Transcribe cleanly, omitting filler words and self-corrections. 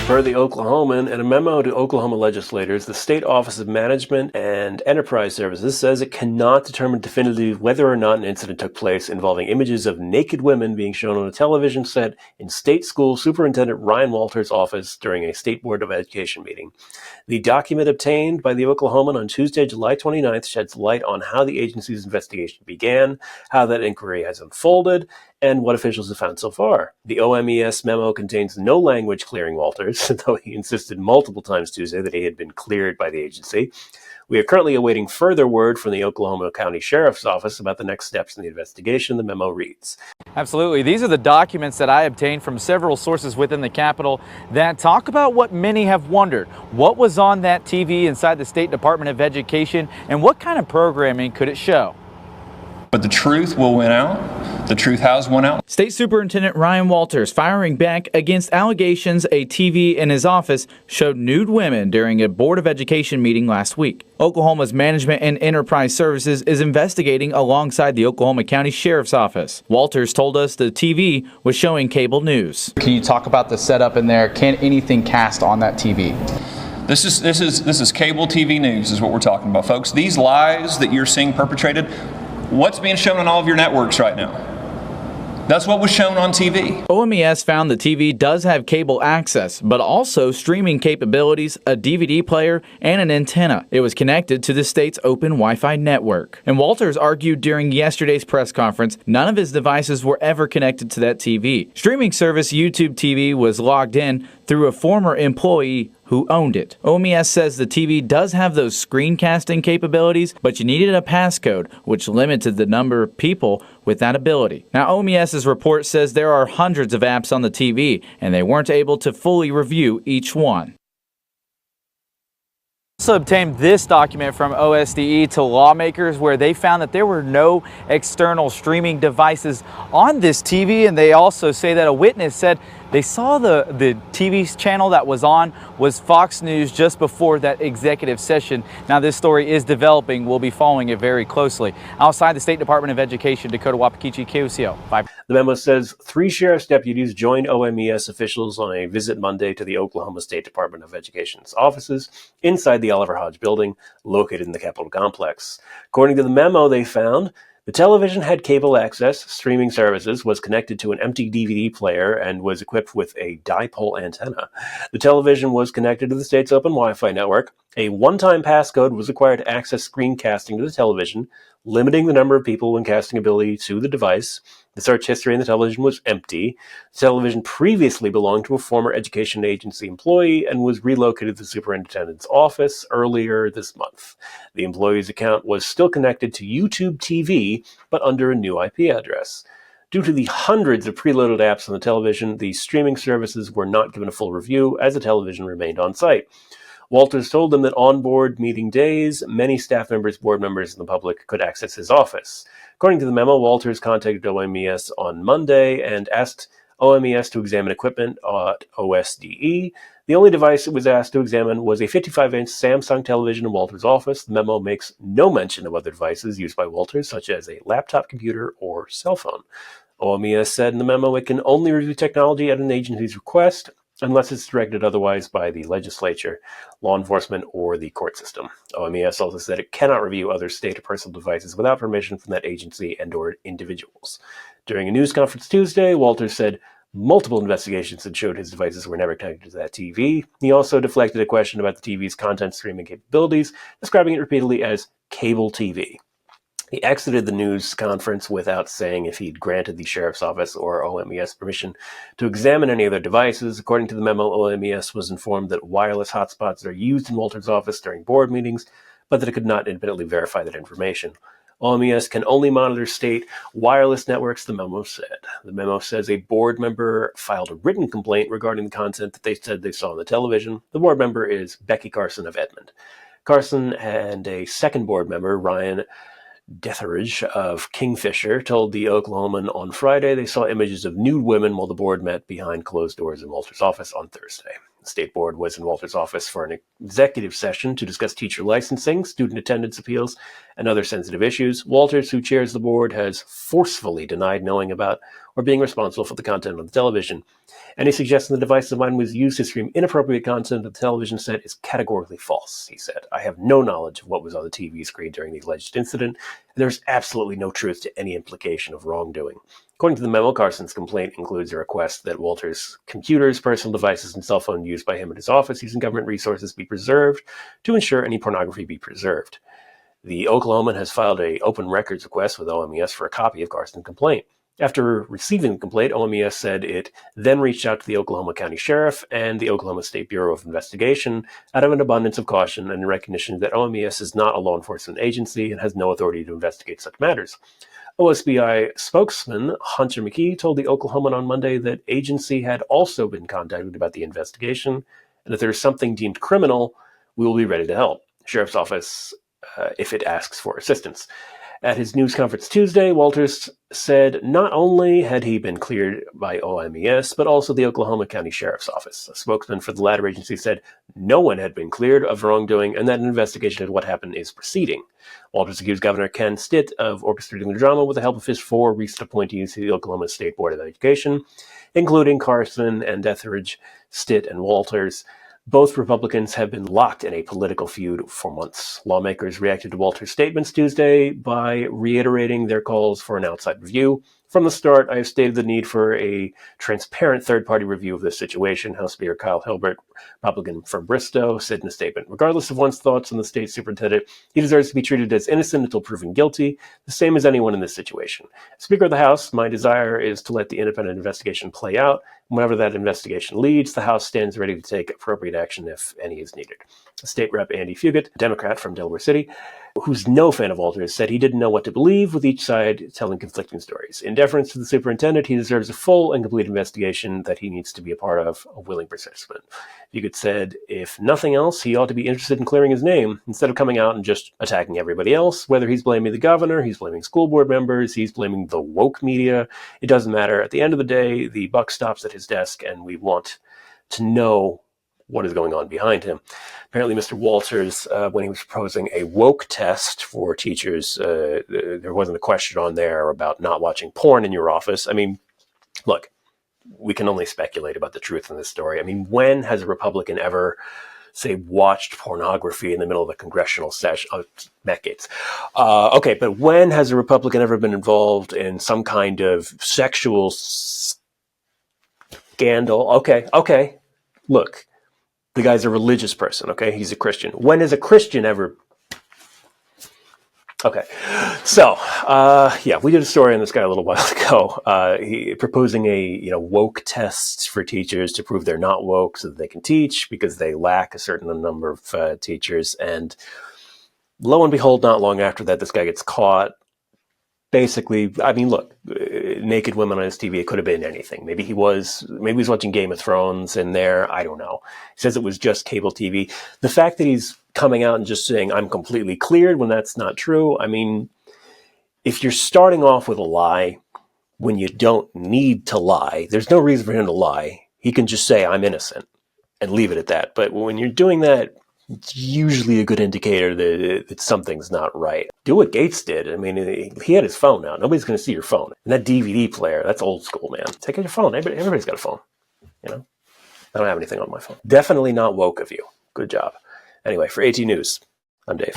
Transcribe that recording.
Per the Oklahoman, in a memo to Oklahoma legislators, the State Office of Management and Enterprise Services says it cannot determine definitively whether or not an incident took place involving images of naked women being shown on a television set in State School Superintendent Ryan Walters' office during a State Board of Education meeting. The document obtained by the Oklahoman on Tuesday, July 29th, sheds light on how the agency's investigation began, how that inquiry has unfolded, and what officials have found so far. The OMES memo contains no language clearing Walters, though he insisted multiple times Tuesday that he had been cleared by the agency. We are currently awaiting further word from the Oklahoma County Sheriff's Office about the next steps in the investigation, the memo reads. Absolutely. These are the documents that I obtained from several sources within the Capitol that talk about what many have wondered. What was on that TV inside the State Department of Education, and what kind of programming could it show? But the truth will win out. The truth has won out. State Superintendent Ryan Walters firing back against allegations a TV in his office showed nude women during a Board of Education meeting last week. Oklahoma's Management and Enterprise Services is investigating alongside the Oklahoma County Sheriff's Office. Walters told us the TV was showing cable news. Can you talk about the setup in there? Can anything cast on that TV? This is cable TV news is what we're talking about, folks. These lies that you're seeing perpetrated, what's being shown on all of your networks right now? That's what was shown on TV. OMES found the TV does have cable access, but also streaming capabilities, a DVD player, and an antenna. It was connected to the state's open Wi-Fi network. And Walters argued during yesterday's press conference, none of his devices were ever connected to that TV. Streaming service YouTube TV was logged in through a former employee who owned it. OMES says the TV does have those screencasting capabilities, but you needed a passcode, which limited the number of people with that ability. Now, OMES's report says there are hundreds of apps on the TV, and they weren't able to fully review each one. Also obtained this document from OSDE to lawmakers where they found that there were no external streaming devices on this TV, and they also say that a witness said they saw the TV channel that was on was Fox News just before that executive session. Now this story is developing. We'll be following it very closely. Outside the State Department of Education, Dakota Wapakichi, KOCO 5. The memo says 3 sheriff's deputies joined OMES officials on a visit Monday to the Oklahoma State Department of Education's offices inside the Oliver Hodge building located in the Capitol complex. According to the memo, they found the television had cable access, streaming services, was connected to an empty DVD player, and was equipped with a dipole antenna. The television was connected to the state's open Wi-Fi network. A one-time passcode was required to access screencasting to the television, limiting the number of people when casting ability to the device. The search history in the television was empty. The television previously belonged to a former education agency employee and was relocated to the superintendent's office earlier this month. The employee's account was still connected to YouTube TV, but under a new IP address. Due to the hundreds of preloaded apps on the television, the streaming services were not given a full review as the television remained on site. Walters told them that on board meeting days, many staff members, board members, and the public could access his office. According to the memo, Walters contacted OMES on Monday and asked OMES to examine equipment at OSDE. The only device it was asked to examine was a 55-inch Samsung television in Walters' office. The memo makes no mention of other devices used by Walters, such as a laptop computer or cell phone. OMES said in the memo it can only review technology at an agency's request, unless it's directed otherwise by the legislature, law enforcement, or the court system. OMES also said it cannot review other state or personal devices without permission from that agency and or individuals. During a news conference Tuesday, Walters said multiple investigations had showed his devices were never connected to that TV. He also deflected a question about the TV's content streaming capabilities, describing it repeatedly as cable TV. He exited the news conference without saying if he'd granted the sheriff's office or OMES permission to examine any of their devices. According to the memo, OMES was informed that wireless hotspots are used in Walters' office during board meetings, but that it could not independently verify that information. OMES can only monitor state wireless networks, the memo said. The memo says a board member filed a written complaint regarding the content that they said they saw on the television. The board member is Becky Carson of Edmond. Carson and a second board member, Ryan Detheridge of Kingfisher, told the Oklahoman on Friday they saw images of nude women while the board met behind closed doors in Walters' office on Thursday. The state board was in Walters' office for an executive session to discuss teacher licensing, student attendance appeals, and other sensitive issues. Walters, who chairs the board, has forcefully denied knowing about or being responsible for the content on the television. Any suggestion the device of mine was used to stream inappropriate content of the television set is categorically false, he said. I have no knowledge of what was on the TV screen during the alleged incident, and there's absolutely no truth to any implication of wrongdoing. According to the memo, Carson's complaint includes a request that Walter's computers, personal devices, and cell phone used by him in his office using government resources be preserved to ensure any pornography be preserved. The Oklahoman has filed an open records request with OMES for a copy of Carson's complaint. After receiving the complaint, OMES said it then reached out to the Oklahoma County Sheriff and the Oklahoma State Bureau of Investigation out of an abundance of caution and in recognition that OMES is not a law enforcement agency and has no authority to investigate such matters. OSBI spokesman Hunter McKee told the Oklahoman on Monday that agency had also been contacted about the investigation and if there is something deemed criminal, we will be ready to help. Sheriff's Office, if it asks for assistance. At his news conference Tuesday, Walters said not only had he been cleared by OMES, but also the Oklahoma County Sheriff's Office. A spokesman for the latter agency said no one had been cleared of wrongdoing and that an investigation into what happened is proceeding. Walters accused Governor Ken Stitt of orchestrating the drama with the help of his 4 recent appointees to the Oklahoma State Board of Education, including Carson and Etheridge, Stitt, and Walters. Both Republicans have been locked in a political feud for months. Lawmakers reacted to Walters' statements Tuesday by reiterating their calls for an outside review. From the start, I have stated the need for a transparent third-party review of this situation, House Speaker Kyle Hilbert, Republican from Bristow, said in a statement. Regardless of one's thoughts on the state superintendent, he deserves to be treated as innocent until proven guilty, the same as anyone in this situation. Speaker of the House, my desire is to let the independent investigation play out. Whenever that investigation leads, the House stands ready to take appropriate action if any is needed. State Rep Andy Fugate, a Democrat from Delaware City, who's no fan of Walters, said he didn't know what to believe, with each side telling conflicting stories. In deference to the superintendent, he deserves a full and complete investigation that he needs to be a part of, a willing participant. Fugate said, if nothing else, he ought to be interested in clearing his name, instead of coming out and just attacking everybody else, whether he's blaming the governor, he's blaming school board members, he's blaming the woke media. It doesn't matter. At the end of the day, the buck stops at his desk, and we want to know what is going on behind him. Apparently, Mr. Walters, when he was proposing a woke test for teachers, there wasn't a question on there about not watching porn in your office. I mean, look, we can only speculate about the truth in this story. I mean, when has a Republican ever, say, watched pornography in the middle of a congressional session? Oh, decades. Okay, but when has a Republican ever been involved in some kind of sexual scandal? Okay. Look, the guy's a religious person, okay? He's a Christian. When has a Christian ever... Okay. So, we did a story on this guy a little while ago. He proposing a woke test for teachers to prove they're not woke so that they can teach because they lack a certain number of teachers. And lo and behold, not long after that, this guy gets caught. Basically, I mean, look, naked women on his TV, it could have been anything. Maybe he was watching Game of Thrones in there. I don't know. He says it was just cable TV. The fact that he's coming out and just saying, I'm completely cleared when that's not true. I mean, if you're starting off with a lie when you don't need to lie, there's no reason for him to lie. He can just say, I'm innocent and leave it at that. But when you're doing that, it's usually a good indicator that something's not right. Do what Gates did. I mean, he had his phone out. Nobody's going to see your phone. And that DVD player, that's old school, man. Take out your phone. Everybody's got a phone. I don't have anything on my phone. Definitely not woke of you. Good job. Anyway, for AT News, I'm Dave.